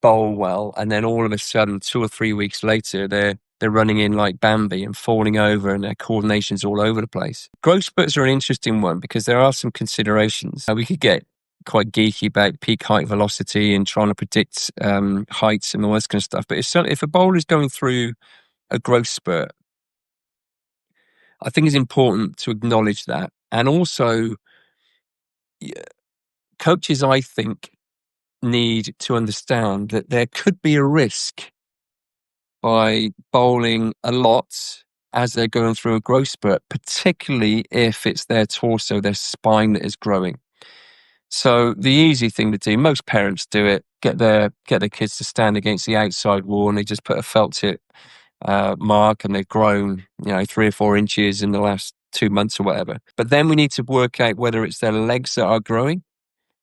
bowl well, and then all of a sudden 2 or 3 weeks later they're running in like Bambi and falling over, and their coordination's all over the place. Growth spurts are an interesting one because there are some considerations. We could get quite geeky about peak height velocity and trying to predict heights and all this kind of stuff. But if a bowler is going through a growth spurt, I think it's important to acknowledge that. And also, coaches, I think, need to understand that there could be a risk by bowling a lot as they're going through a growth spurt, particularly if it's their torso, their spine that is growing. So the easy thing to do, most parents do it, get their kids to stand against the outside wall, and they just put a felt tip mark, and they've grown, 3 or 4 inches in the last 2 months or whatever. But then we need to work out whether it's their legs that are growing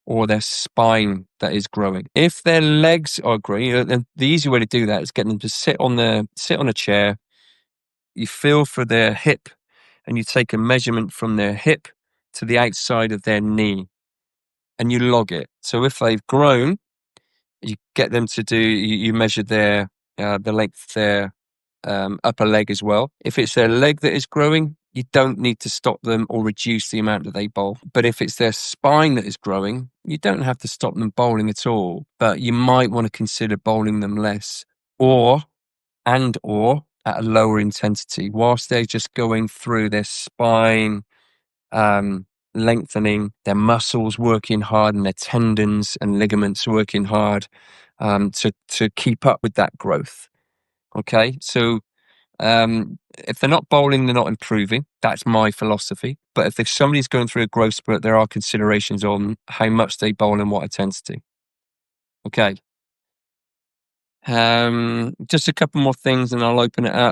or their spine that is growing. If their legs are growing, then the easy way to do that is get them to sit on a chair. You feel for their hip, and you take a measurement from their hip to the outside of their knee, and you log it. So if they've grown, you get them to you measure the length of their upper leg as well. If it's their leg that is growing, you don't need to stop them or reduce the amount that they bowl. But if it's their spine that is growing, you don't have to stop them bowling at all. But you might want to consider bowling them less or at a lower intensity whilst they're just going through their spine, lengthening, their muscles working hard, and their tendons and ligaments working hard to keep up with that growth. Okay, so if they're not bowling, they're not improving. That's my philosophy. But if somebody's going through a growth spurt, there are considerations on how much they bowl and what intensity. Okay. Just a couple more things and I'll open it up.